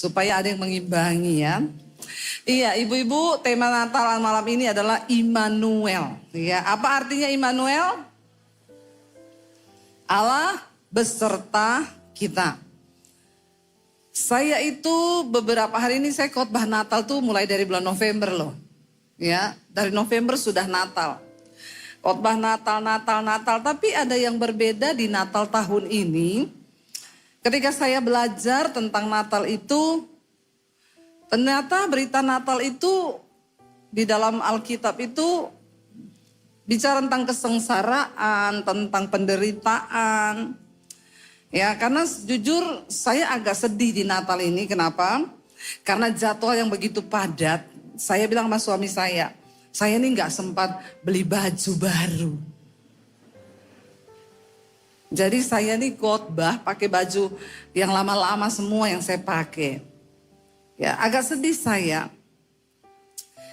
supaya ada yang mengimbangi ya. Iya, ibu-ibu, tema Natal malam ini adalah Immanuel. Ya, apa artinya Immanuel? Allah beserta kita. Saya itu beberapa hari ini saya khotbah Natal tuh mulai dari bulan November loh. Ya, dari November sudah Natal. Khotbah Natal, tapi ada yang berbeda di Natal tahun ini. Ketika saya belajar tentang Natal itu, ternyata berita Natal itu di dalam Alkitab itu bicara tentang kesengsaraan, tentang penderitaan. Ya, karena jujur saya agak sedih di Natal ini. Kenapa? Karena jadwal yang begitu padat. Saya bilang sama suami saya ini gak sempat beli baju baru. Jadi saya nih khotbah pakai baju yang lama-lama semua yang saya pakai. Ya, agak sedih saya.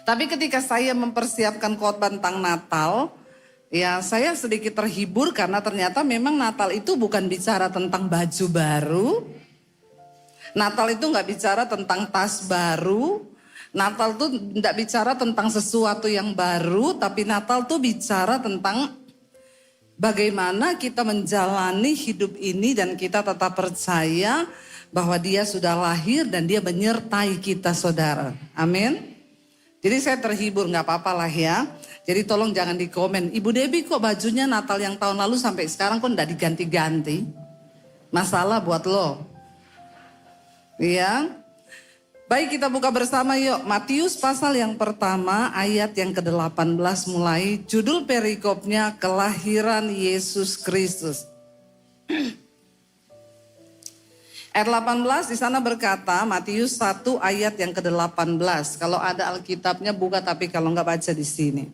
Tapi ketika saya mempersiapkan khotbah tentang Natal, ya saya sedikit terhibur karena ternyata memang Natal itu bukan bicara tentang baju baru. Natal itu gak bicara tentang tas baru. Natal tuh tidak bicara tentang sesuatu yang baru, tapi Natal tuh bicara tentang bagaimana kita menjalani hidup ini dan kita tetap percaya bahwa Dia sudah lahir dan Dia menyertai kita, saudara. Amin. Jadi saya terhibur, gak apa-apa lah ya. Jadi tolong jangan di komen, Ibu Debbie kok bajunya Natal yang tahun lalu sampai sekarang kok tidak diganti-ganti. Masalah buat lo. Iya. Baik, kita buka bersama yuk. Matius pasal yang pertama ayat yang ke-18 mulai. Judul perikopnya kelahiran Yesus Kristus. Ayat 18 di sana berkata, Matius 1 ayat yang ke-18. Kalau ada Alkitabnya buka, tapi kalau enggak baca di sini.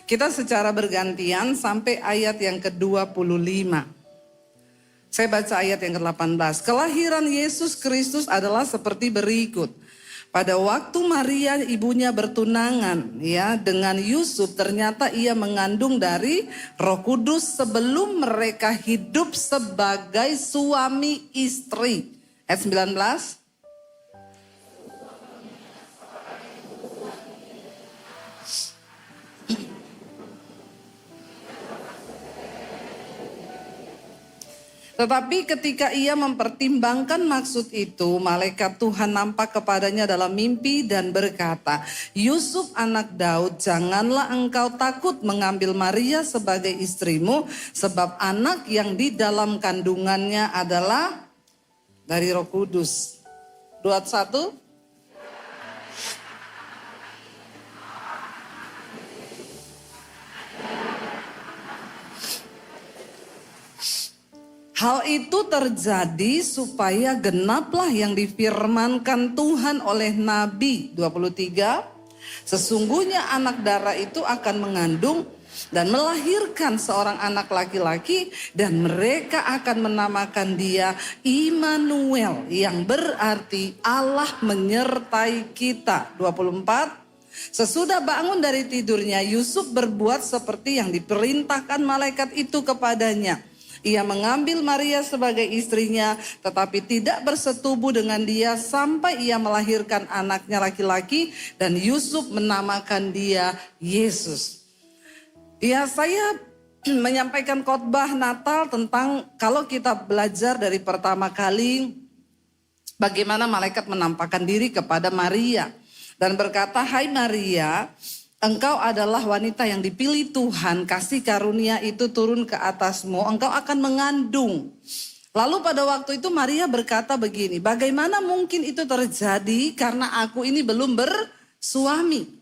Kita secara bergantian sampai ayat yang ke-25. Saya baca ayat yang ke-18. Kelahiran Yesus Kristus adalah seperti berikut. Pada waktu Maria ibunya bertunangan ya dengan Yusuf, ternyata ia mengandung dari Roh Kudus sebelum mereka hidup sebagai suami istri. Ayat 19. Tetapi ketika ia mempertimbangkan maksud itu, malaikat Tuhan nampak kepadanya dalam mimpi dan berkata, Yusuf anak Daud, janganlah engkau takut mengambil Maria sebagai istrimu, sebab anak yang di dalam kandungannya adalah dari Roh Kudus. 21. Hal itu terjadi supaya genaplah yang difirmankan Tuhan oleh Nabi. 23. Sesungguhnya anak darah itu akan mengandung dan melahirkan seorang anak laki-laki, dan mereka akan menamakan dia Immanuel, yang berarti Allah menyertai kita. 24. Sesudah bangun dari tidurnya, Yusuf berbuat seperti yang diperintahkan malaikat itu kepadanya. Ia mengambil Maria sebagai istrinya, tetapi tidak bersetubuh dengan dia sampai ia melahirkan anaknya laki-laki, dan Yusuf menamakan dia Yesus. Ya, saya menyampaikan khotbah Natal tentang kalau kita belajar dari pertama kali bagaimana malaikat menampakkan diri kepada Maria dan berkata, "Hai Maria, engkau adalah wanita yang dipilih Tuhan, kasih karunia itu turun ke atasmu, engkau akan mengandung." Lalu pada waktu itu Maria berkata begini, bagaimana mungkin itu terjadi karena aku ini belum bersuami.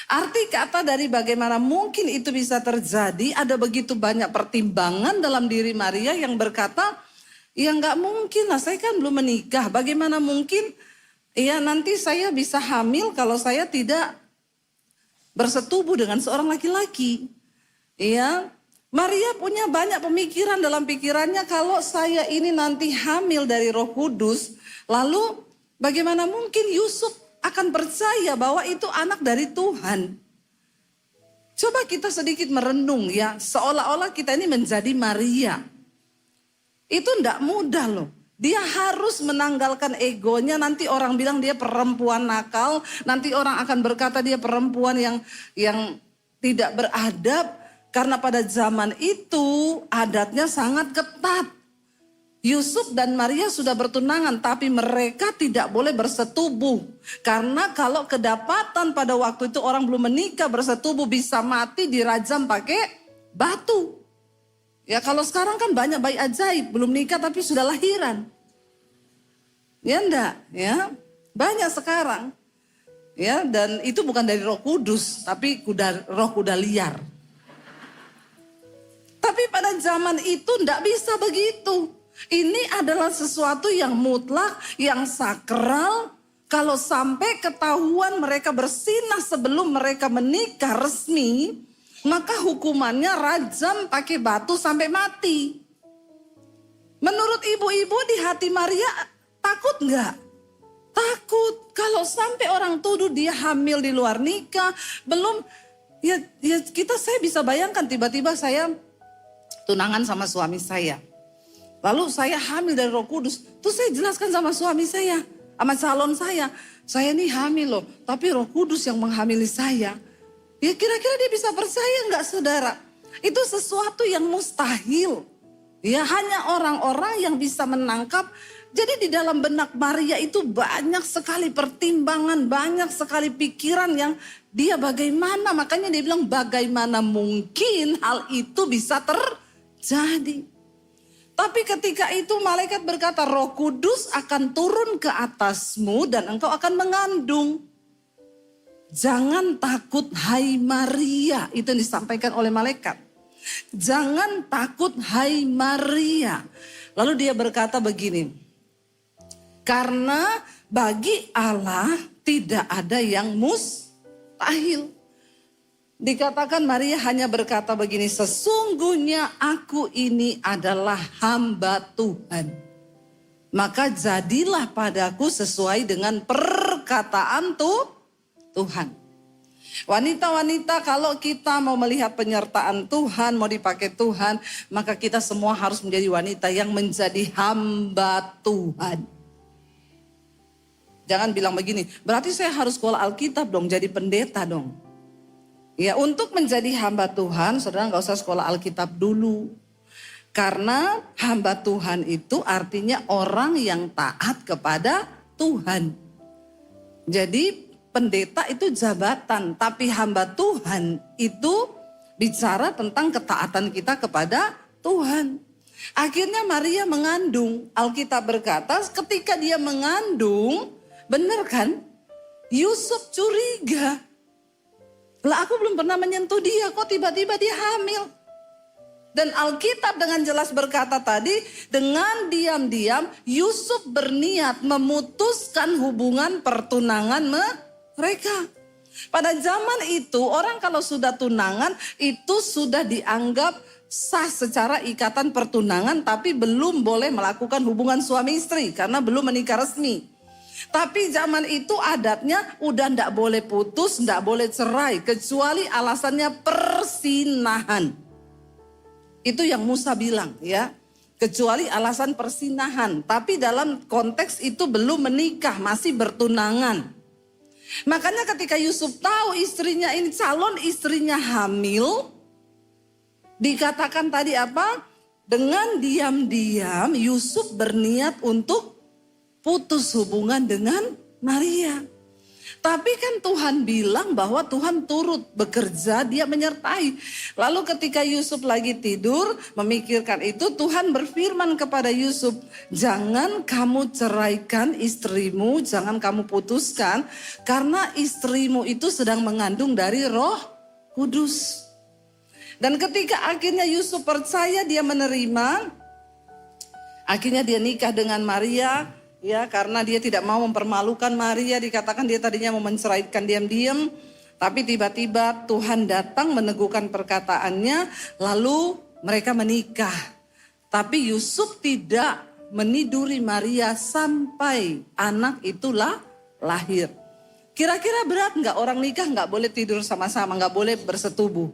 Arti kata dari bagaimana mungkin itu bisa terjadi, ada begitu banyak pertimbangan dalam diri Maria yang berkata, ya gak mungkin lah, saya kan belum menikah, bagaimana mungkin ya nanti saya bisa hamil kalau saya tidak bersetubuh dengan seorang laki-laki. Ya, Maria punya banyak pemikiran dalam pikirannya, kalau saya ini nanti hamil dari Roh Kudus, lalu bagaimana mungkin Yusuf akan percaya bahwa itu anak dari Tuhan. Coba kita sedikit merenung ya, seolah-olah kita ini menjadi Maria. Itu enggak mudah loh. Dia harus menanggalkan egonya, nanti orang bilang dia perempuan nakal, nanti orang akan berkata dia perempuan yang tidak beradab. Karena pada zaman itu adatnya sangat ketat. Yusuf dan Maria sudah bertunangan tapi mereka tidak boleh bersetubuh. Karena kalau kedapatan pada waktu itu orang belum menikah bersetubuh bisa mati dirajam pakai batu. Ya kalau sekarang kan banyak bayi ajaib, belum nikah tapi sudah lahiran. Ya enggak, ya. Banyak sekarang. Ya, dan itu bukan dari Roh Kudus, tapi roh kuda liar. Tapi pada zaman itu enggak bisa begitu. Ini adalah sesuatu yang mutlak, yang sakral. Kalau sampai ketahuan mereka bersinah sebelum mereka menikah resmi, maka hukumannya rajam pakai batu sampai mati. Menurut ibu-ibu di hati Maria takut enggak? Takut. Kalau sampai orang tuduh dia hamil di luar nikah, belum ya saya bisa bayangkan tiba-tiba saya tunangan sama suami saya. Lalu saya hamil dari Roh Kudus. Terus saya jelaskan sama suami saya, sama calon saya ini hamil loh, tapi Roh Kudus yang menghamili saya. Ya kira-kira dia bisa percaya enggak saudara? Itu sesuatu yang mustahil. Ya hanya orang-orang yang bisa menangkap. Jadi di dalam benak Maria itu banyak sekali pertimbangan, banyak sekali pikiran yang dia bagaimana. Makanya dia bilang bagaimana mungkin hal itu bisa terjadi. Tapi ketika itu malaikat berkata Roh Kudus akan turun ke atasmu dan engkau akan mengandung. Jangan takut hai Maria, itu yang disampaikan oleh malaikat. Jangan takut hai Maria. Lalu dia berkata begini, karena bagi Allah tidak ada yang mustahil. Dikatakan Maria hanya berkata begini, sesungguhnya aku ini adalah hamba Tuhan. Maka jadilah padaku sesuai dengan perkataan Tuhan. Wanita-wanita kalau kita mau melihat penyertaan Tuhan, mau dipakai Tuhan, maka kita semua harus menjadi wanita yang menjadi hamba Tuhan. Jangan bilang begini, berarti saya harus sekolah Alkitab dong, jadi pendeta dong. Ya untuk menjadi hamba Tuhan, saudara gak usah sekolah Alkitab dulu. Karena hamba Tuhan itu artinya orang yang taat kepada Tuhan. Jadi pendeta itu jabatan, tapi hamba Tuhan itu bicara tentang ketaatan kita kepada Tuhan. Akhirnya Maria mengandung. Alkitab berkata ketika dia mengandung, benar kan? Yusuf curiga. Lah aku belum pernah menyentuh dia, kok tiba-tiba dia hamil. Dan Alkitab dengan jelas berkata tadi, dengan diam-diam Yusuf berniat memutuskan hubungan pertunangan mereka. Pada zaman itu orang kalau sudah tunangan itu sudah dianggap sah secara ikatan pertunangan, tapi belum boleh melakukan hubungan suami istri karena belum menikah resmi. Tapi zaman itu adatnya udah ndak boleh putus, ndak boleh cerai kecuali alasannya persinahan. Itu yang Musa bilang ya, kecuali alasan persinahan. Tapi dalam konteks itu belum menikah, masih bertunangan. Makanya ketika Yusuf tahu istrinya ini calon istrinya hamil, dikatakan tadi apa? Dengan diam-diam Yusuf berniat untuk putus hubungan dengan Maria. Tapi kan Tuhan bilang bahwa Tuhan turut bekerja, dia menyertai. Lalu ketika Yusuf lagi tidur memikirkan itu, Tuhan berfirman kepada Yusuf, jangan kamu ceraikan istrimu, jangan kamu putuskan. Karena istrimu itu sedang mengandung dari Roh Kudus. Dan ketika akhirnya Yusuf percaya, dia menerima. Akhirnya dia nikah dengan Maria. Ya, karena dia tidak mau mempermalukan Maria, dikatakan dia tadinya mau menceraikan diam-diam, tapi tiba-tiba Tuhan datang meneguhkan perkataannya, lalu mereka menikah. Tapi Yusuf tidak meniduri Maria sampai anak itulah lahir. Kira-kira berat nggak orang nikah nggak boleh tidur sama-sama, nggak boleh bersetubuh?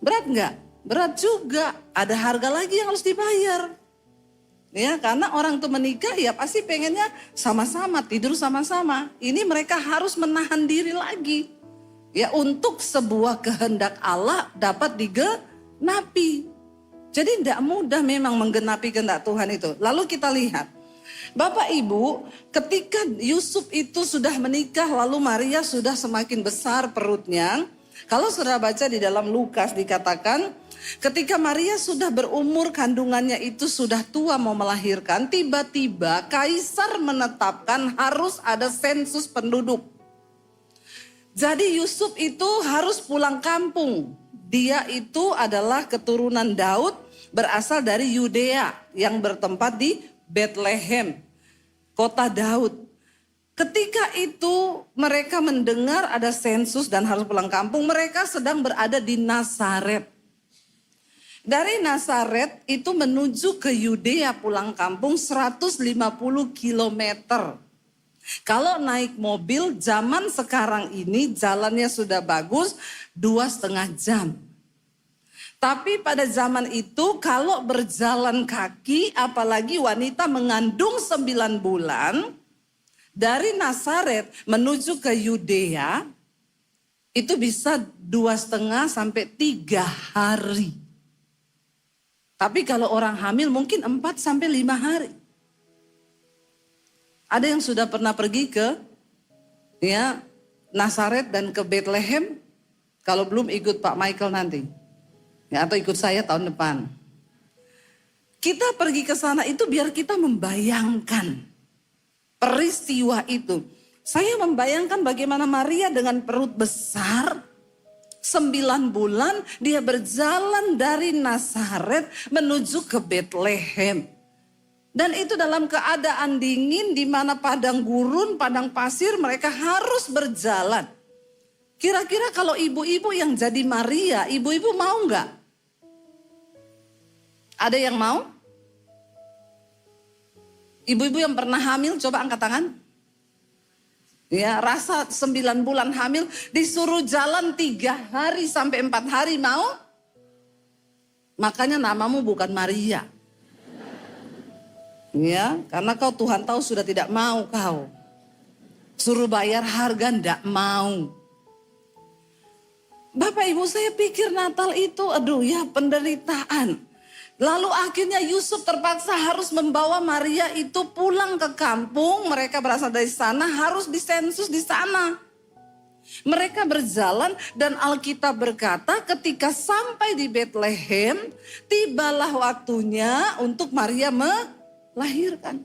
Berat nggak? Berat juga. Ada harga lagi yang harus dibayar. Ya, karena orang tuh menikah ya pasti pengennya sama-sama, tidur sama-sama. Ini mereka harus menahan diri lagi. Ya, untuk sebuah kehendak Allah dapat digenapi. Jadi tidak mudah memang menggenapi kehendak Tuhan itu. Lalu kita lihat, Bapak Ibu, ketika Yusuf itu sudah menikah lalu Maria sudah semakin besar perutnya. Kalau saudara baca di dalam Lukas dikatakan, ketika Maria sudah berumur, kandungannya itu sudah tua mau melahirkan, tiba-tiba kaisar menetapkan harus ada sensus penduduk. Jadi Yusuf itu harus pulang kampung. Dia itu adalah keturunan Daud, berasal dari Yudea yang bertempat di Bethlehem, kota Daud. Ketika itu mereka mendengar ada sensus dan harus pulang kampung, mereka sedang berada di Nazaret. Dari Nazaret itu menuju ke Yudea pulang kampung 150 kilometer. Kalau naik mobil zaman sekarang ini jalannya sudah bagus 2,5 jam. Tapi pada zaman itu kalau berjalan kaki, apalagi wanita mengandung 9 bulan, dari Nazaret menuju ke Yudea, itu bisa 2,5 sampai 3 hari. Tapi kalau orang hamil mungkin 4 sampai 5 hari. Ada yang sudah pernah pergi ke Nazaret dan ke Bethlehem? Kalau belum ikut Pak Michael nanti. Ya, atau ikut saya tahun depan. Kita pergi ke sana itu biar kita membayangkan peristiwa itu. Saya membayangkan bagaimana Maria dengan perut besar, 9 bulan dia berjalan dari Nazaret menuju ke Bethlehem. Dan itu dalam keadaan dingin di mana padang gurun, padang pasir mereka harus berjalan. Kira-kira kalau ibu-ibu yang jadi Maria, ibu-ibu mau nggak? Ada yang mau? Ibu-ibu yang pernah hamil coba angkat tangan. Ya, rasa 9 bulan hamil disuruh jalan 3 hari sampai 4 hari mau? Makanya namamu bukan Maria. Ya, karena kau Tuhan tahu sudah tidak mau kau. Suruh bayar harga ndak mau. Bapak Ibu, saya pikir Natal itu aduh ya penderitaan. Lalu akhirnya Yusuf terpaksa harus membawa Maria itu pulang ke kampung. Mereka berasal dari sana, harus disensus di sana. Mereka berjalan dan Alkitab berkata ketika sampai di Bethlehem, tibalah waktunya untuk Maria melahirkan.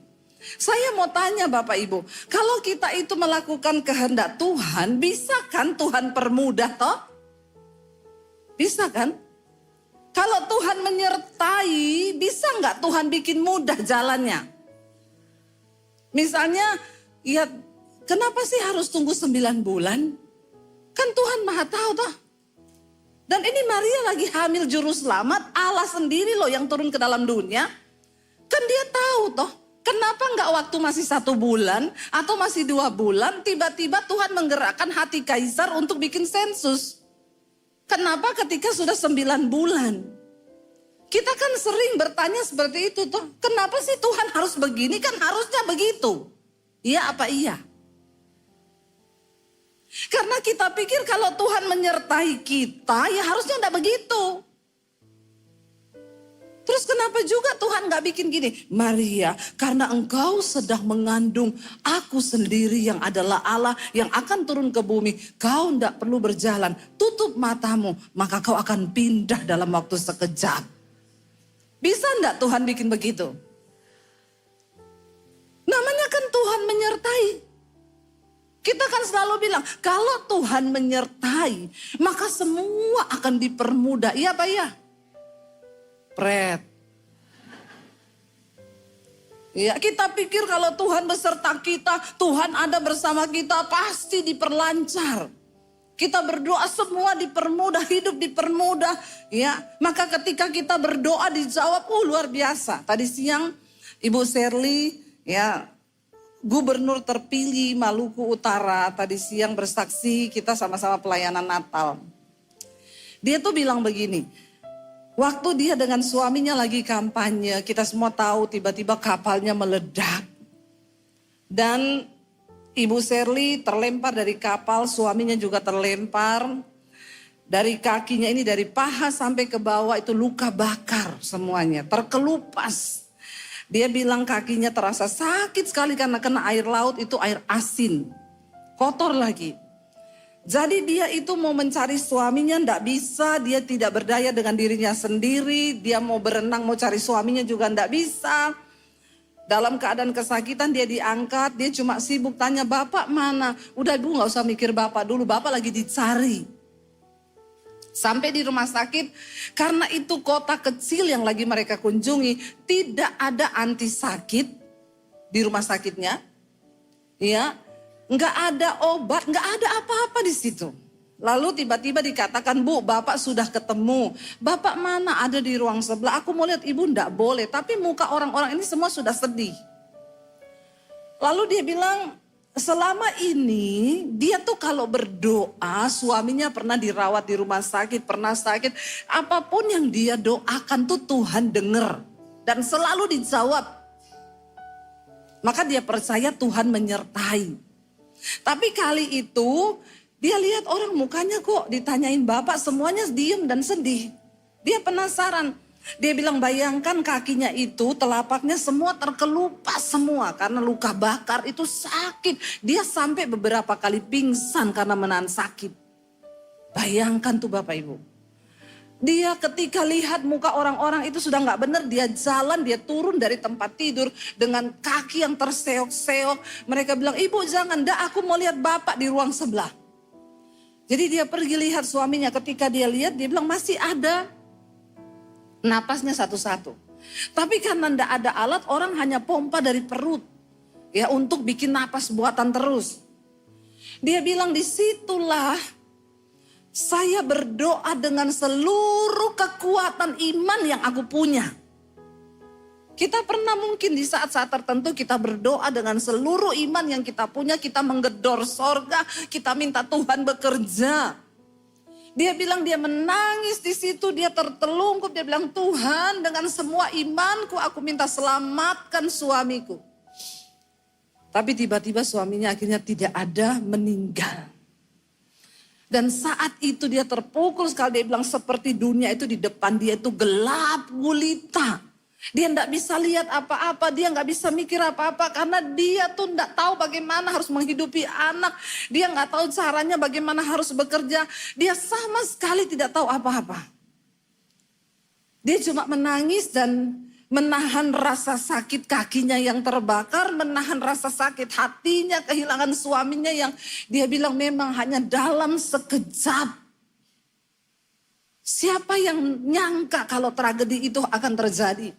Saya mau tanya Bapak Ibu, kalau kita itu melakukan kehendak Tuhan, bisa kan Tuhan permudah toh? Bisa kan? Kalau Tuhan menyertai, bisa nggak Tuhan bikin mudah jalannya? Misalnya, ya kenapa sih harus tunggu 9 bulan? Kan Tuhan Maha tahu toh. Dan ini Maria lagi hamil juru selamat, Allah sendiri loh yang turun ke dalam dunia. Kan dia tahu toh, kenapa nggak waktu masih 1 bulan atau masih 2 bulan, tiba-tiba Tuhan menggerakkan hati kaisar untuk bikin sensus. Kenapa ketika sudah 9 bulan? Kita kan sering bertanya seperti itu tuh. Kenapa sih Tuhan harus begini? Kan harusnya begitu. Iya apa iya? Karena kita pikir kalau Tuhan menyertai kita ya harusnya enggak begitu. Terus kenapa juga Tuhan gak bikin gini? Maria, karena engkau sedang mengandung aku sendiri yang adalah Allah yang akan turun ke bumi. Kau enggak perlu berjalan, tutup matamu, maka kau akan pindah dalam waktu sekejap. Bisa enggak Tuhan bikin begitu? Namanya kan Tuhan menyertai. Kita kan selalu bilang, kalau Tuhan menyertai, maka semua akan dipermudah. Iya Pak ya? Pret. Ya, kita pikir kalau Tuhan beserta kita, Tuhan ada bersama kita, pasti diperlancar. Kita berdoa semua dipermudah, hidup dipermudah. Ya, maka ketika kita berdoa dijawab, luar biasa. Tadi siang Ibu Shirley, ya, Gubernur terpilih Maluku Utara, tadi siang bersaksi kita sama-sama pelayanan Natal. Dia tuh bilang begini, Waktu dia dengan suaminya lagi kampanye, kita semua tahu tiba-tiba kapalnya meledak. Dan Ibu Shirley terlempar dari kapal, suaminya juga terlempar. Dari kakinya ini, dari paha sampai ke bawah itu luka bakar semuanya, terkelupas. Dia bilang kakinya terasa sakit sekali karena kena air laut, itu air asin, kotor lagi. Jadi dia itu mau mencari suaminya, ndak bisa, dia tidak berdaya dengan dirinya sendiri. Dia mau berenang, mau cari suaminya juga ndak bisa. Dalam keadaan kesakitan dia diangkat, dia cuma sibuk tanya, "Bapak mana?" Udah ibu gak usah mikir bapak dulu, bapak lagi dicari. Sampai di rumah sakit, karena itu kota kecil yang lagi mereka kunjungi, tidak ada anti sakit di rumah sakitnya. Ya, nggak ada obat, nggak ada apa-apa di situ. Lalu tiba-tiba dikatakan, "Bu, bapak sudah ketemu." "Bapak mana?" "Ada di ruang sebelah." "Aku mau lihat ibu." "Nggak boleh." Tapi muka orang-orang ini semua sudah sedih. Lalu dia bilang, selama ini dia tuh kalau berdoa, suaminya pernah dirawat di rumah sakit, pernah sakit. Apapun yang dia doakan tuh Tuhan dengar dan selalu dijawab. Maka dia percaya Tuhan menyertai. Tapi kali itu dia lihat orang mukanya kok ditanyain bapak semuanya diem dan sedih. Dia penasaran. Dia bilang, bayangkan kakinya itu telapaknya semua terkelupas semua karena luka bakar itu sakit. Dia sampai beberapa kali pingsan karena menahan sakit. Bayangkan tuh Bapak Ibu. Dia ketika lihat muka orang-orang itu sudah gak benar, dia jalan, dia turun dari tempat tidur dengan kaki yang terseok-seok. Mereka bilang, "Ibu jangan, dah aku mau lihat bapak di ruang sebelah." Jadi dia pergi lihat suaminya, ketika dia lihat dia bilang masih ada napasnya satu-satu. Tapi karena ndak ada alat, orang hanya pompa dari perut. Ya, untuk bikin napas buatan terus. Dia bilang disitulah saya berdoa dengan seluruh kekuatan iman yang aku punya. Kita pernah mungkin di saat-saat tertentu kita berdoa dengan seluruh iman yang kita punya. Kita menggedor sorga, kita minta Tuhan bekerja. Dia bilang dia menangis di situ, dia tertelungkup. Dia bilang, "Tuhan, dengan semua imanku aku minta selamatkan suamiku." Tapi tiba-tiba suaminya akhirnya tidak ada, meninggal. Dan saat itu dia terpukul sekali, dia bilang seperti dunia itu di depan dia itu gelap gulita. Dia enggak bisa lihat apa-apa, dia enggak bisa mikir apa-apa karena dia tuh enggak tahu bagaimana harus menghidupi anak. Dia enggak tahu caranya bagaimana harus bekerja. Dia sama sekali tidak tahu apa-apa. Dia cuma menangis dan menahan rasa sakit kakinya yang terbakar, menahan rasa sakit hatinya, kehilangan suaminya yang dia bilang memang hanya dalam sekejap. Siapa yang nyangka kalau tragedi itu akan terjadi?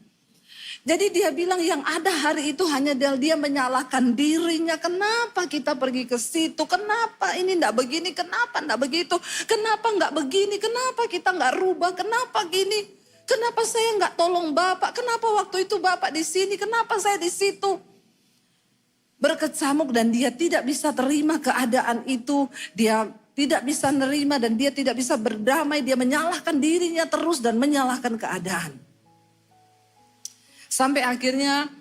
Jadi dia bilang yang ada hari itu hanya dia menyalahkan dirinya. Kenapa kita pergi ke situ? Kenapa ini enggak begini? Kenapa enggak begitu? Kenapa enggak begini? Kenapa kita enggak rubah? Kenapa gini? Kenapa saya enggak tolong Bapak? Kenapa waktu itu Bapak di sini? Kenapa saya di situ? Berkecamuk dan dia tidak bisa terima keadaan itu. Dia tidak bisa nerima dan dia tidak bisa berdamai. Dia menyalahkan dirinya terus dan menyalahkan keadaan. Sampai akhirnya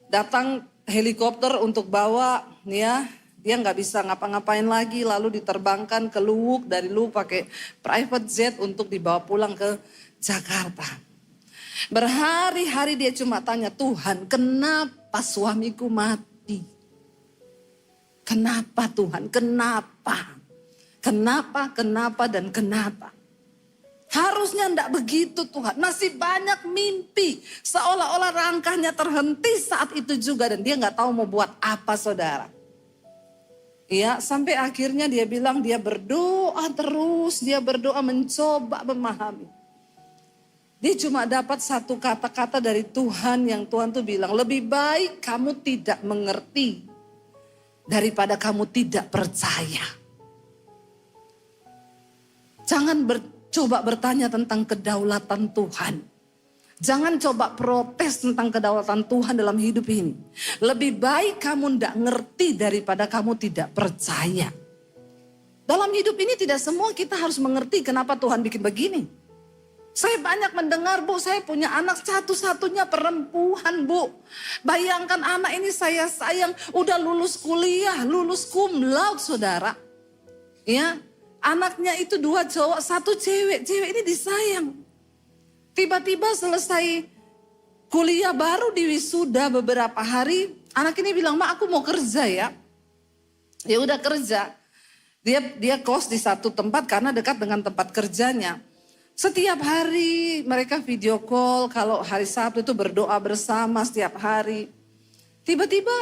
datang helikopter untuk bawa, ya, dia nggak bisa ngapa-ngapain lagi, lalu diterbangkan ke Luwuk, dari Luwuk pakai private jet untuk dibawa pulang ke Jakarta. Berhari-hari dia cuma tanya, "Tuhan, kenapa suamiku mati? Kenapa Tuhan? Kenapa? Kenapa dan kenapa?" Harusnya enggak begitu Tuhan. Masih banyak mimpi. Seolah-olah langkahnya terhenti saat itu juga. Dan dia enggak tahu mau buat apa saudara. Ya, sampai akhirnya dia bilang dia berdoa terus. Dia berdoa mencoba memahami. Dia cuma dapat satu kata-kata dari Tuhan yang Tuhan tuh bilang. Lebih baik kamu tidak mengerti daripada kamu tidak percaya. Jangan coba bertanya tentang kedaulatan Tuhan. Jangan coba protes tentang kedaulatan Tuhan dalam hidup ini. Lebih baik kamu tidak ngerti daripada kamu tidak percaya. Dalam hidup ini tidak semua kita harus mengerti kenapa Tuhan bikin begini. Saya banyak mendengar, Bu, saya punya anak satu-satunya perempuan, Bu. Bayangkan anak ini saya sayang, udah lulus kuliah, lulus cum laude, saudara. Ya, anaknya itu 2 cowok, 1 cewek. Cewek ini disayang. Tiba-tiba selesai kuliah baru di wisuda beberapa hari, anak ini bilang, "Ma, aku mau kerja ya." Ya udah kerja. Dia kos di satu tempat karena dekat dengan tempat kerjanya. Setiap hari mereka video call, kalau hari Sabtu itu berdoa bersama setiap hari. Tiba-tiba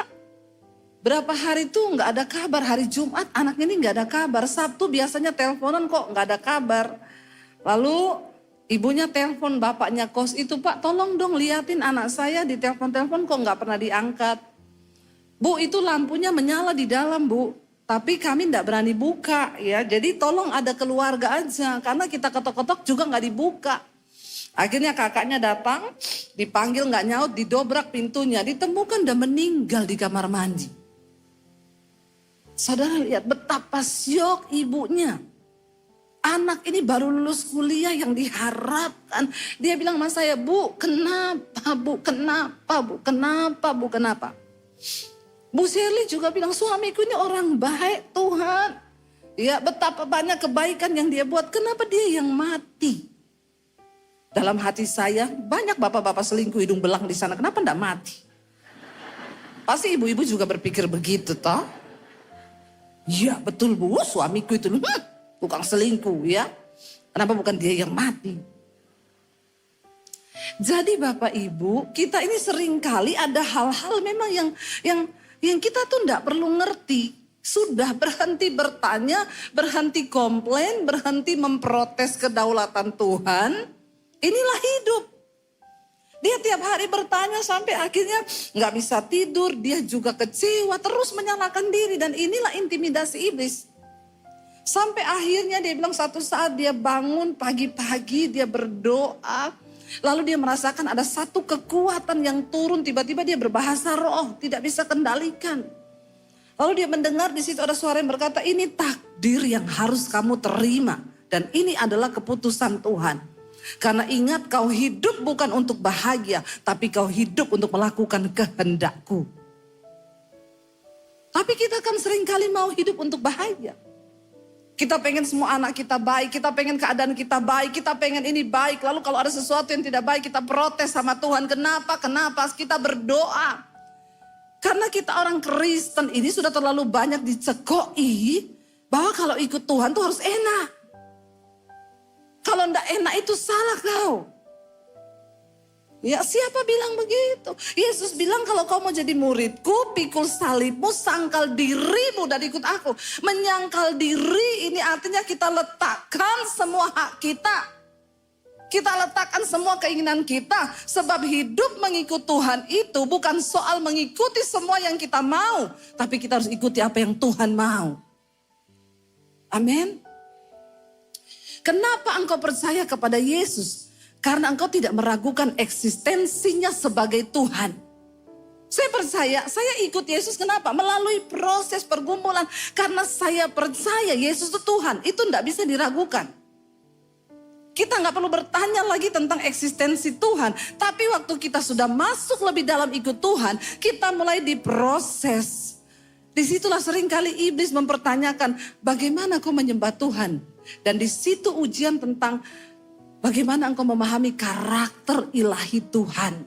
berapa hari itu nggak ada kabar, hari Jumat anak ini nggak ada kabar, Sabtu biasanya teleponan kok nggak ada kabar. Lalu ibunya telepon bapaknya kos itu, "Pak, tolong dong liatin anak saya di telepon-telepon kok nggak pernah diangkat." "Bu, itu lampunya menyala di dalam, Bu. Tapi kami tidak berani buka ya. Jadi tolong ada keluarga aja. Karena kita ketok-ketok juga nggak dibuka." Akhirnya kakaknya datang, dipanggil nggak nyaut, didobrak pintunya. Ditemukan udah meninggal di kamar mandi. Saudara lihat betapa syok ibunya. Anak ini baru lulus kuliah yang diharapkan. Dia bilang sama saya, "Bu, kenapa, Bu? Kenapa, Bu? Kenapa, Bu? Kenapa?" Bu Shirley juga bilang, "Suamiku ini orang baik, Tuhan. Ya, betapa banyak kebaikan yang dia buat. Kenapa dia yang mati?" Dalam hati saya, banyak bapak-bapak selingkuh hidung belang di sana. Kenapa enggak mati? Pasti ibu-ibu juga berpikir begitu, toh? Iya, betul, Bu. Suamiku itu bukan selingkuh, ya. Kenapa bukan dia yang mati? Jadi Bapak Ibu, kita ini seringkali ada hal-hal memang yang kita tuh enggak perlu ngerti. Sudah berhenti bertanya, berhenti komplain, berhenti memprotes kedaulatan Tuhan. Inilah hidup. Dia tiap hari bertanya sampai akhirnya nggak bisa tidur. Dia juga kecewa, terus menyalahkan diri. Dan inilah intimidasi iblis. Sampai akhirnya dia bilang satu saat dia bangun pagi-pagi, dia berdoa. Lalu dia merasakan ada satu kekuatan yang turun, tiba-tiba dia berbahasa roh, tidak bisa kendalikan. Lalu dia mendengar di situ ada suara yang berkata, "Ini takdir yang harus kamu terima. Dan ini adalah keputusan Tuhan. Karena ingat, kau hidup bukan untuk bahagia, tapi kau hidup untuk melakukan kehendakku." Tapi kita kan seringkali mau hidup untuk bahagia. Kita pengen semua anak kita baik, kita pengen keadaan kita baik, kita pengen ini baik. Lalu kalau ada sesuatu yang tidak baik, kita protes sama Tuhan. Kenapa? Kita berdoa. Karena kita orang Kristen ini sudah terlalu banyak dicekoi bahwa kalau ikut Tuhan tuh harus enak. Kalau enggak enak itu salah kau. Ya, siapa bilang begitu? Yesus bilang kalau kau mau jadi muridku, pikul salibmu, sangkal dirimu dan ikut aku. Menyangkal diri ini artinya kita letakkan semua hak kita. Kita letakkan semua keinginan kita. Sebab hidup mengikut Tuhan itu bukan soal mengikuti semua yang kita mau. Tapi kita harus ikuti apa yang Tuhan mau. Amin. Kenapa engkau percaya kepada Yesus? Karena engkau tidak meragukan eksistensinya sebagai Tuhan. Saya percaya, saya ikut Yesus kenapa? Melalui proses pergumulan. Karena saya percaya Yesus itu Tuhan. Itu tidak bisa diragukan. Kita nggak perlu bertanya lagi tentang eksistensi Tuhan. Tapi waktu kita sudah masuk lebih dalam ikut Tuhan, kita mulai diproses. Disitulah seringkali iblis mempertanyakan, bagaimana kau menyembah Tuhan? Dan di situ ujian tentang bagaimana engkau memahami karakter ilahi Tuhan.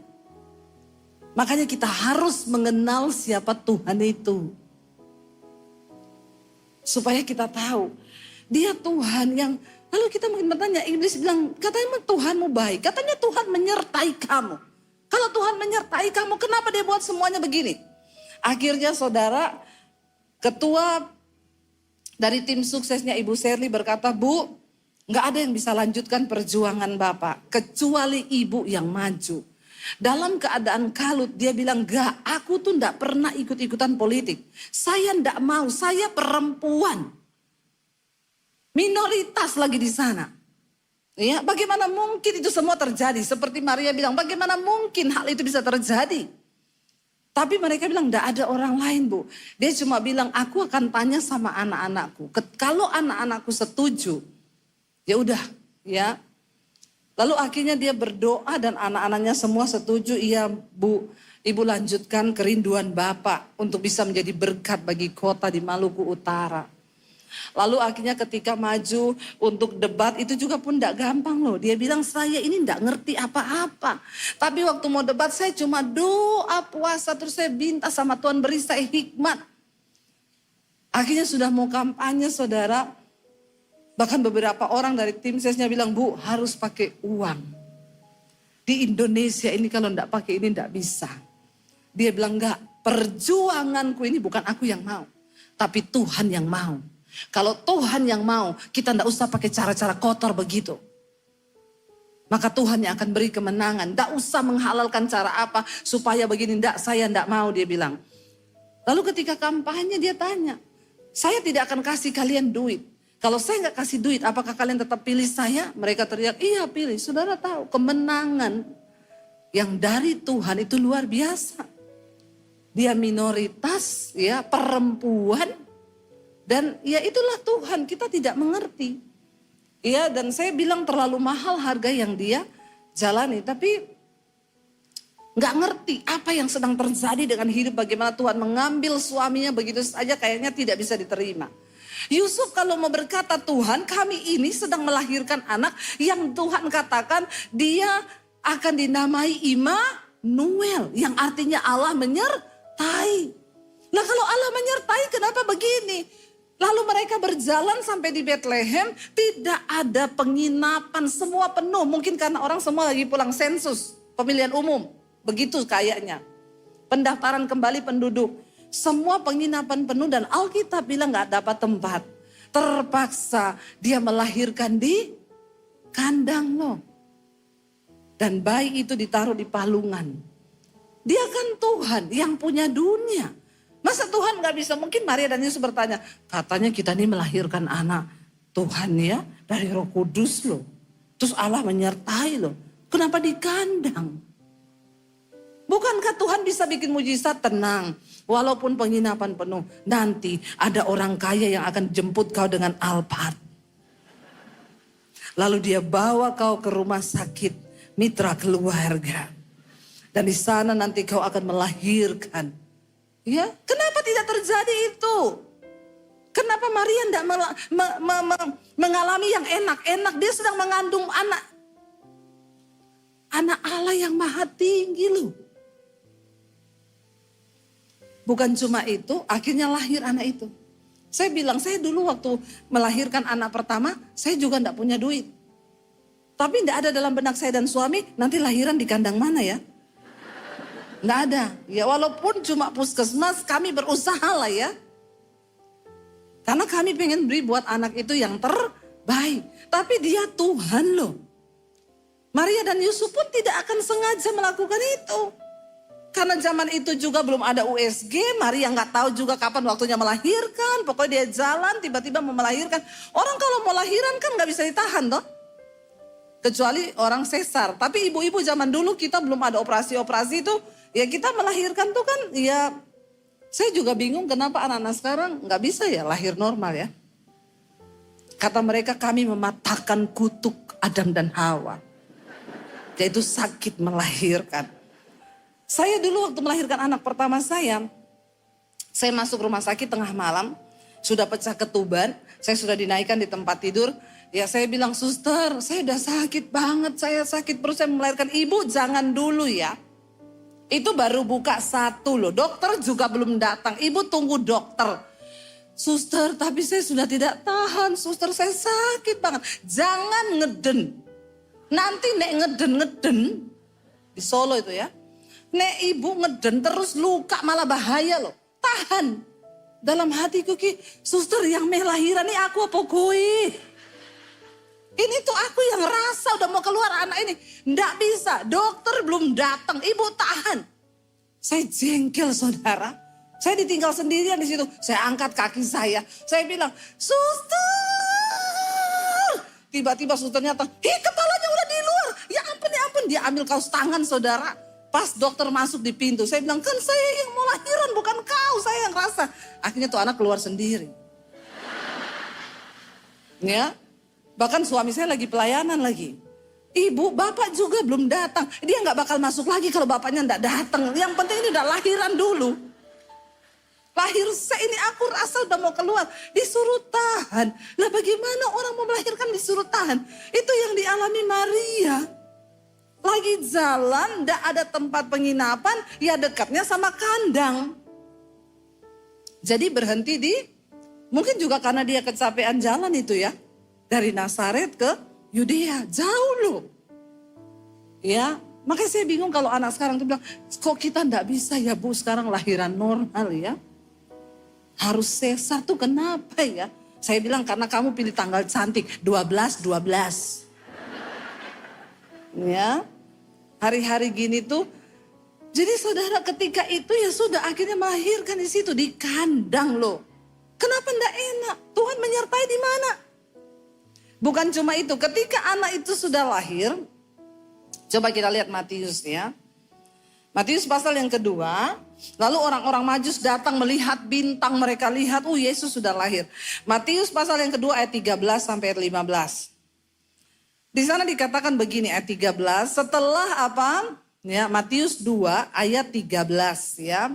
Makanya kita harus mengenal siapa Tuhan itu. Supaya kita tahu, dia Tuhan yang, lalu kita mungkin bertanya, iblis bilang, katanya Tuhanmu baik, katanya Tuhan menyertai kamu. Kalau Tuhan menyertai kamu, kenapa dia buat semuanya begini? Akhirnya saudara, ketua dari tim suksesnya Ibu Shirley berkata, "Bu, nggak ada yang bisa lanjutkan perjuangan Bapak kecuali Ibu yang maju." Dalam keadaan kalut dia bilang, "Gak, aku tuh nggak pernah ikut-ikutan politik. Saya nggak mau, saya perempuan. Minoritas lagi di sana. Ya, bagaimana mungkin itu semua terjadi?" Seperti Maria bilang, bagaimana mungkin hal itu bisa terjadi? Tapi mereka bilang enggak ada orang lain, Bu. Dia cuma bilang, "Aku akan tanya sama anak-anakku. Kalau anak-anakku setuju, ya udah, ya. Lalu akhirnya dia berdoa dan anak-anaknya semua setuju, iya Bu, Ibu lanjutkan kerinduan Bapak untuk bisa menjadi berkat bagi kota di Maluku Utara. Lalu akhirnya ketika maju untuk debat itu juga pun tidak gampang loh. Dia bilang saya ini tidak ngerti apa-apa. Tapi waktu mau debat saya cuma doa puasa terus saya minta sama Tuhan beri saya hikmat. Akhirnya sudah mau kampanye saudara. Bahkan beberapa orang dari tim sesnya bilang Bu harus pakai uang. Di Indonesia ini kalau tidak pakai ini tidak bisa. Dia bilang enggak, perjuanganku ini bukan aku yang mau. Tapi Tuhan yang mau. Kalau Tuhan yang mau, kita tidak usah pakai cara-cara kotor begitu. Maka Tuhan yang akan beri kemenangan. Tidak usah menghalalkan cara apa supaya begini. Tidak, saya tidak mau dia bilang. Lalu ketika kampanye dia tanya, saya tidak akan kasih kalian duit. Kalau saya nggak kasih duit, apakah kalian tetap pilih saya? Mereka teriak, iya pilih. Saudara tahu kemenangan yang dari Tuhan itu luar biasa. Dia minoritas, ya perempuan, dan ya itulah Tuhan, kita tidak mengerti. Ya dan saya bilang terlalu mahal harga yang dia jalani, tapi nggak ngerti apa yang sedang terjadi dengan hidup, bagaimana Tuhan mengambil suaminya begitu saja kayaknya tidak bisa diterima. Yusuf kalau mau berkata Tuhan kami ini sedang melahirkan anak yang Tuhan katakan dia akan dinamai Immanuel yang artinya Allah menyertai. Nah kalau Allah menyertai kenapa begini? Lalu mereka berjalan sampai di Bethlehem, tidak ada penginapan, semua penuh. Mungkin karena orang semua lagi pulang sensus, pemilihan umum. Begitu kayaknya. Pendaftaran kembali penduduk. Semua penginapan penuh dan Alkitab bilang gak dapat tempat. Terpaksa dia melahirkan di kandang loh. Dan bayi itu ditaruh di palungan. Dia kan Tuhan yang punya dunia. Masa Tuhan gak bisa? Mungkin Maria dan Yesus bertanya, katanya kita ini melahirkan anak Tuhan ya dari Roh Kudus loh. Terus Allah menyertai loh. Kenapa di kandang? Bukankah Tuhan bisa bikin mujizat? Tenang, walaupun penginapan penuh, nanti ada orang kaya yang akan jemput kau dengan Alphard. Lalu dia bawa kau ke rumah sakit mitra keluarga. Dan di sana nanti kau akan melahirkan. Ya, kenapa tidak terjadi itu? Kenapa Maria tidak mengalami yang enak-enak? Dia sedang mengandung anak Allah yang maha tinggi loh. Bukan cuma itu, akhirnya lahir anak itu. Saya bilang, saya dulu waktu melahirkan anak pertama, saya juga enggak punya duit. Tapi enggak ada dalam benak saya dan suami, nanti lahiran di kandang mana ya? Enggak ada. Ya walaupun cuma puskesmas, kami berusaha lah ya. Karena kami pengen beri buat anak itu yang terbaik. Tapi dia Tuhan loh. Maria dan Yusuf pun tidak akan sengaja melakukan itu. Karena zaman itu juga belum ada USG, Maria nggak tahu juga kapan waktunya melahirkan. Pokoknya dia jalan tiba-tiba mau melahirkan. Orang kalau mau lahiran kan nggak bisa ditahan toh. Kecuali orang sesar. Tapi ibu-ibu zaman dulu kita belum ada operasi-operasi itu. Ya kita melahirkan tuh kan ya. Saya juga bingung kenapa anak-anak sekarang nggak bisa ya lahir normal ya. Kata mereka kami mematahkan kutuk Adam dan Hawa. Yaitu sakit melahirkan. Saya dulu waktu melahirkan anak pertama saya masuk rumah sakit tengah malam, sudah pecah ketuban, saya sudah dinaikkan di tempat tidur. Ya saya bilang, suster saya udah sakit banget, saya sakit perut, saya melahirkan. Ibu jangan dulu ya. Itu baru buka 1 loh, dokter juga belum datang, ibu tunggu dokter. Suster tapi saya sudah tidak tahan, suster saya sakit banget. Jangan ngeden, nanti nek ngeden di Solo itu ya. Nek ibu ngeden terus luka malah bahaya loh. Tahan. Dalam hatiku ki, suster yang melahiran ini aku apa gue? Ini tuh aku yang rasa udah mau keluar anak ini. Nggak bisa, dokter belum datang, ibu tahan. Saya jengkel saudara. Saya ditinggal sendirian di situ. Saya angkat kaki saya bilang, suster. Tiba-tiba susternya datang, kepalanya udah di luar. Ya ampun, dia ambil kaos tangan saudara. Pas dokter masuk di pintu, saya bilang, kan saya yang mau lahiran, bukan kau, saya yang rasa. Akhirnya tuh anak keluar sendiri. Ya, bahkan suami saya lagi pelayanan lagi. Ibu, bapak juga belum datang. Dia nggak bakal masuk lagi kalau bapaknya nggak datang. Yang penting ini udah lahiran dulu. Lahir ini aku rasa udah mau keluar. Disuruh tahan. Lah bagaimana orang mau melahirkan disuruh tahan? Itu yang dialami Maria. Lagi jalan, nggak ada tempat penginapan, ya dekatnya sama kandang. Jadi berhenti di, mungkin juga karena dia kecapean jalan itu ya. Dari Nazaret ke Yudea, jauh loh. Ya, makanya saya bingung kalau anak sekarang tuh bilang, kok kita nggak bisa ya Bu sekarang lahiran normal ya. Harus sesar tuh kenapa ya? Saya bilang karena kamu pilih tanggal cantik, 12. Ya, hari-hari gini tuh. Jadi saudara ketika itu ya sudah akhirnya melahirkan di situ, di kandang loh. Kenapa nggak enak? Tuhan menyertai di mana? Bukan cuma itu, ketika anak itu sudah lahir, coba kita lihat Matius ya. Matius pasal yang kedua, lalu orang-orang Majus datang melihat bintang, mereka lihat, Yesus sudah lahir. Matius pasal yang kedua ayat 13 sampai ayat 15. Di sana dikatakan begini ayat 13, setelah apa? Ya, Matius 2 ayat 13 ya.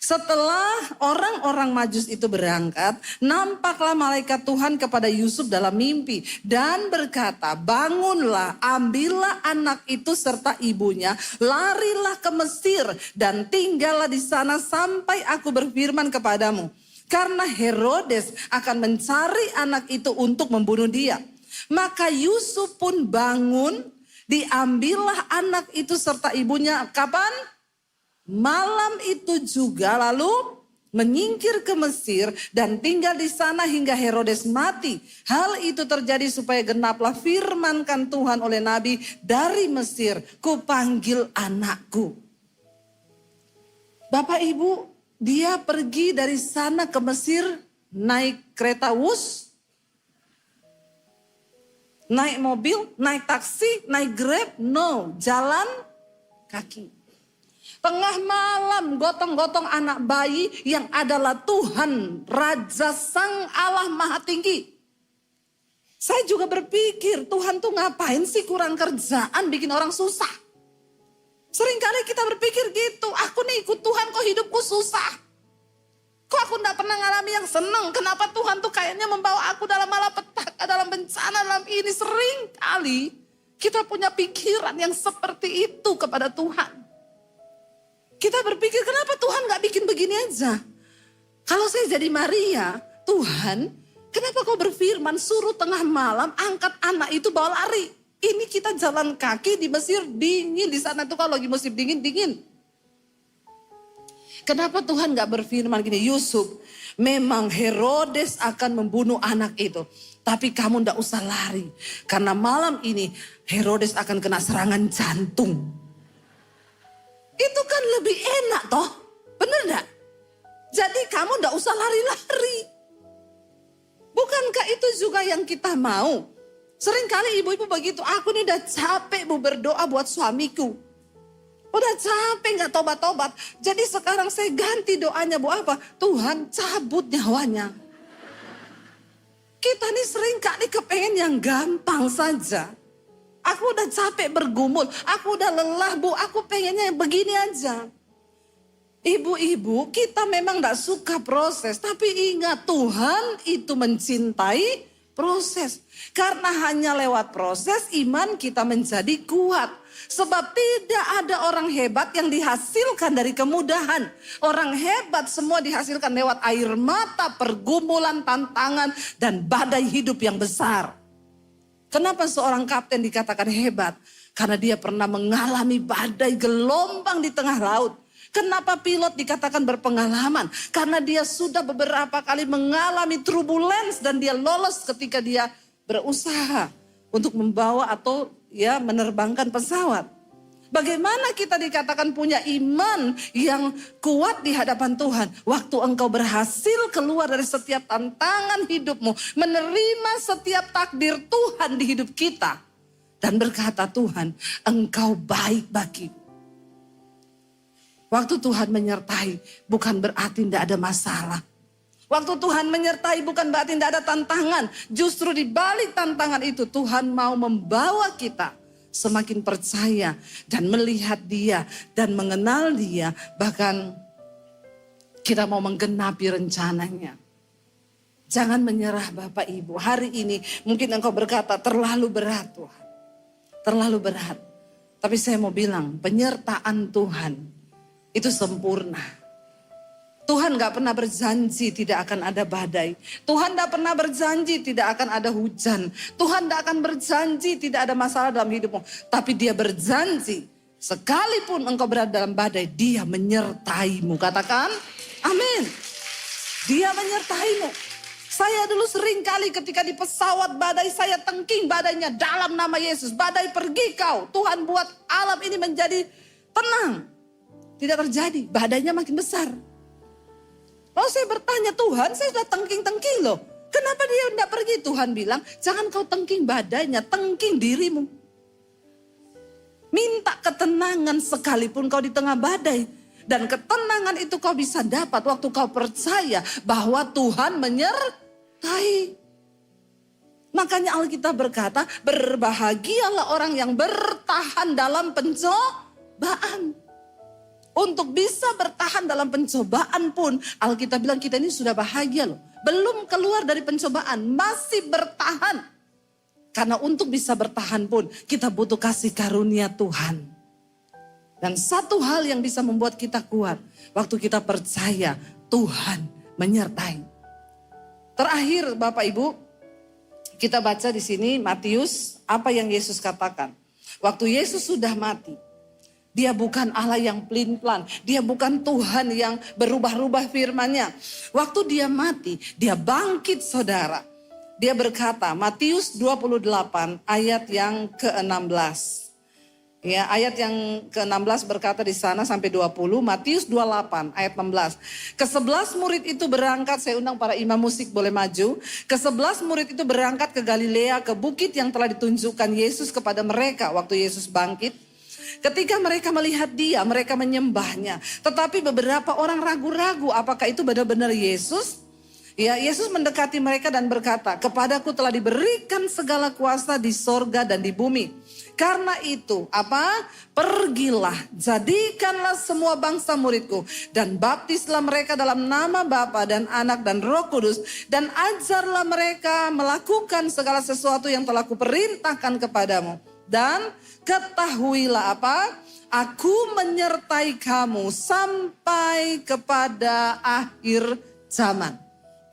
Setelah orang-orang Majus itu berangkat, nampaklah malaikat Tuhan kepada Yusuf dalam mimpi dan berkata, bangunlah, ambillah anak itu serta ibunya, larilah ke Mesir dan tinggallah di sana sampai aku berfirman kepadamu. Karena Herodes akan mencari anak itu untuk membunuh dia. Maka Yusuf pun bangun, diambillah anak itu serta ibunya, kapan? Malam itu juga lalu menyingkir ke Mesir dan tinggal di sana hingga Herodes mati. Hal itu terjadi supaya genaplah firmankan Tuhan oleh Nabi, dari Mesir kupanggil anakku. Bapak Ibu, dia pergi dari sana ke Mesir naik kereta Wus, naik mobil, naik taksi, naik Grab, no, jalan kaki. Tengah malam gotong-gotong anak bayi yang adalah Tuhan, Raja Sang Allah Maha Tinggi. Saya juga berpikir Tuhan tuh ngapain sih kurang kerjaan bikin orang susah. Seringkali kita berpikir gitu, aku nih ikut Tuhan kok hidupku susah. Kok aku gak pernah ngalami yang seneng, kenapa Tuhan tuh kayaknya membawa aku dalam malapetaka, dalam bencana, dalam ini. Seringkali kita punya pikiran yang seperti itu kepada Tuhan. Kita berpikir kenapa Tuhan gak bikin begini aja. Kalau saya jadi Maria, Tuhan kenapa kau berfirman suruh tengah malam angkat anak itu bawa lari. Ini kita jalan kaki di Mesir dingin, di sana tuh kalau lagi musim dingin. Kenapa Tuhan gak berfirman gini, Yusuf memang Herodes akan membunuh anak itu. Tapi kamu gak usah lari. Karena malam ini Herodes akan kena serangan jantung. Itu kan lebih enak toh, bener gak? Jadi kamu gak usah lari-lari. Bukankah itu juga yang kita mau? Seringkali ibu-ibu begitu, aku ini udah capek bu berdoa buat suamiku. Udah capek gak tobat-tobat. Jadi sekarang saya ganti doanya bu apa? Tuhan cabut nyawanya. Kita nih seringkali kepengen yang gampang saja. Aku udah capek bergumul, aku udah lelah bu, aku pengennya begini aja. Ibu-ibu, kita memang gak suka proses, tapi ingat Tuhan itu mencintai proses. Karena hanya lewat proses iman kita menjadi kuat. Sebab tidak ada orang hebat yang dihasilkan dari kemudahan. Orang hebat semua dihasilkan lewat air mata, pergumulan, tantangan, dan badai hidup yang besar. Kenapa seorang kapten dikatakan hebat? Karena dia pernah mengalami badai gelombang di tengah laut. Kenapa pilot dikatakan berpengalaman? Karena dia sudah beberapa kali mengalami turbulence dan dia lolos ketika dia berusaha untuk membawa atau ya menerbangkan pesawat. Bagaimana kita dikatakan punya iman yang kuat di hadapan Tuhan? Waktu engkau berhasil keluar dari setiap tantangan hidupmu, menerima setiap takdir Tuhan di hidup kita. Dan berkata Tuhan, engkau baik bagiku. Waktu Tuhan menyertai bukan berarti tidak ada masalah. Waktu Tuhan menyertai bukan berarti tidak ada tantangan. Justru di balik tantangan itu Tuhan mau membawa kita semakin percaya dan melihat dia dan mengenal dia, bahkan kita mau menggenapi rencananya. Jangan menyerah Bapak Ibu. Hari ini mungkin engkau berkata terlalu berat Tuhan. Terlalu berat. Tapi saya mau bilang penyertaan Tuhan itu sempurna. Tuhan gak pernah berjanji tidak akan ada badai. Tuhan gak pernah berjanji tidak akan ada hujan. Tuhan gak akan berjanji tidak ada masalah dalam hidupmu. Tapi dia berjanji sekalipun engkau berada dalam badai, dia menyertaimu. Katakan amin. Dia menyertaimu. Saya dulu sering kali ketika di pesawat badai, saya tengking badainya dalam nama Yesus. Badai pergi kau. Tuhan buat alam ini menjadi tenang. Tidak terjadi, badainya makin besar. Lalu saya bertanya, Tuhan saya sudah tengking-tengking loh. Kenapa dia tidak pergi? Tuhan bilang, jangan kau tengking badainya, tengking dirimu. Minta ketenangan sekalipun kau di tengah badai. Dan ketenangan itu kau bisa dapat waktu kau percaya bahwa Tuhan menyertai. Makanya Alkitab berkata, berbahagialah orang yang bertahan dalam pencobaan. Untuk bisa bertahan dalam pencobaan pun, Alkitab bilang kita ini sudah bahagia loh. Belum keluar dari pencobaan, masih bertahan. Karena untuk bisa bertahan pun, kita butuh kasih karunia Tuhan. Dan satu hal yang bisa membuat kita kuat, waktu kita percaya Tuhan menyertai. Terakhir Bapak Ibu, kita baca di sini Matius, apa yang Yesus katakan. Waktu Yesus sudah mati, dia bukan Allah yang pelin-pelan. Dia bukan Tuhan yang berubah-ubah firman-Nya. Waktu dia mati, dia bangkit saudara. Dia berkata, Matius 28 ayat yang ke-16. Ya, ayat yang ke-16 berkata di sana sampai 20. Matius 28 ayat 16. Ke-11 murid itu berangkat, saya undang para imam musik boleh maju. Ke-11 murid itu berangkat ke Galilea, ke bukit yang telah ditunjukkan Yesus kepada mereka waktu Yesus bangkit. Ketika mereka melihat dia, mereka menyembahnya. Tetapi beberapa orang ragu-ragu apakah itu benar-benar Yesus. Ya, Yesus mendekati mereka dan berkata, kepadaku telah diberikan segala kuasa di sorga dan di bumi. Karena itu, apa? Pergilah, jadikanlah semua bangsa muridku. Dan baptislah mereka dalam nama Bapa dan Anak dan Roh Kudus. Dan ajarlah mereka melakukan segala sesuatu yang telah kuperintahkan kepadamu. Dan ketahuilah apa? Aku menyertai kamu sampai kepada akhir zaman.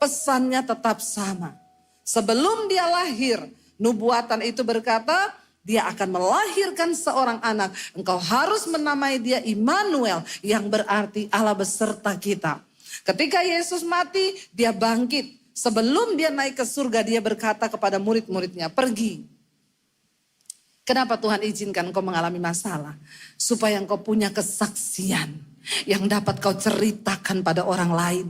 Pesannya tetap sama. Sebelum dia lahir, nubuatan itu berkata, dia akan melahirkan seorang anak. Engkau harus menamai dia Immanuel, yang berarti Allah beserta kita. Ketika Yesus mati, dia bangkit. Sebelum dia naik ke surga, dia berkata kepada murid-muridnya, pergi. Kenapa Tuhan izinkan engkau mengalami masalah? Supaya engkau punya kesaksian yang dapat kau ceritakan pada orang lain.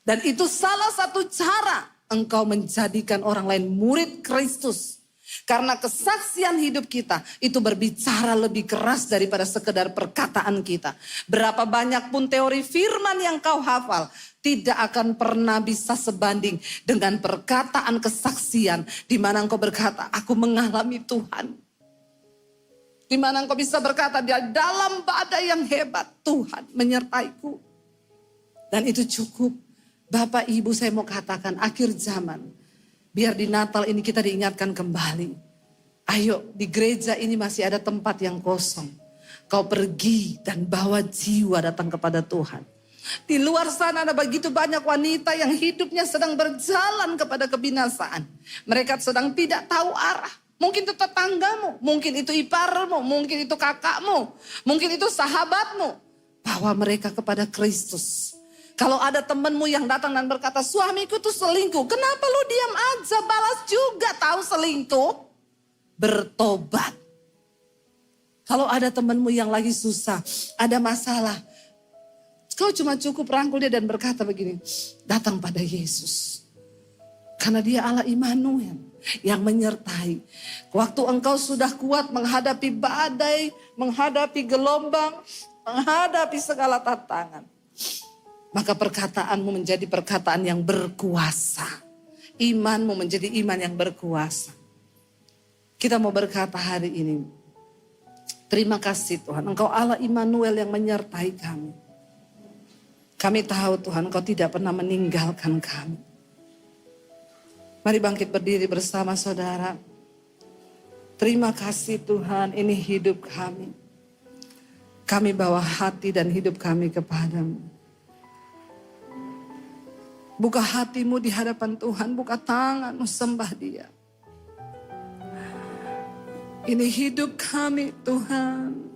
Dan itu salah satu cara engkau menjadikan orang lain murid Kristus. Karena kesaksian hidup kita itu berbicara lebih keras daripada sekedar perkataan kita. Berapa banyak pun teori firman yang kau hafal, tidak akan pernah bisa sebanding dengan perkataan kesaksian. Di mana engkau berkata, aku mengalami Tuhan. Di mana engkau bisa berkata, di dalam badai yang hebat, Tuhan menyertaiku. Dan itu cukup. Bapak Ibu, saya mau katakan akhir zaman. Biar di Natal ini kita diingatkan kembali. Ayo, di gereja ini masih ada tempat yang kosong. Kau pergi dan bawa jiwa datang kepada Tuhan. Di luar sana ada begitu banyak wanita yang hidupnya sedang berjalan kepada kebinasaan. Mereka sedang tidak tahu arah. Mungkin itu tetanggamu, mungkin itu iparmu, mungkin itu kakakmu, mungkin itu sahabatmu. Bawa mereka kepada Kristus. Kalau ada temanmu yang datang dan berkata, suamiku tuh selingkuh. Kenapa lu diam aja, balas juga tahu selingkuh. Bertobat. Kalau ada temanmu yang lagi susah, ada masalah. Kau cuma cukup rangkul dia dan berkata begini, datang pada Yesus. Karena dia Allah Immanuel yang menyertai. Waktu engkau sudah kuat menghadapi badai, menghadapi gelombang, menghadapi segala tantangan. Maka perkataanmu menjadi perkataan yang berkuasa. Imanmu menjadi iman yang berkuasa. Kita mau berkata hari ini, terima kasih Tuhan, Engkau Allah Immanuel yang menyertai kami. Kami tahu Tuhan, Engkau tidak pernah meninggalkan kami. Mari bangkit berdiri bersama saudara. Terima kasih Tuhan, ini hidup kami. Kami bawa hati dan hidup kami kepadamu. Buka hatimu di hadapan Tuhan, buka tanganmu, sembah Dia. Ini hidup kami Tuhan.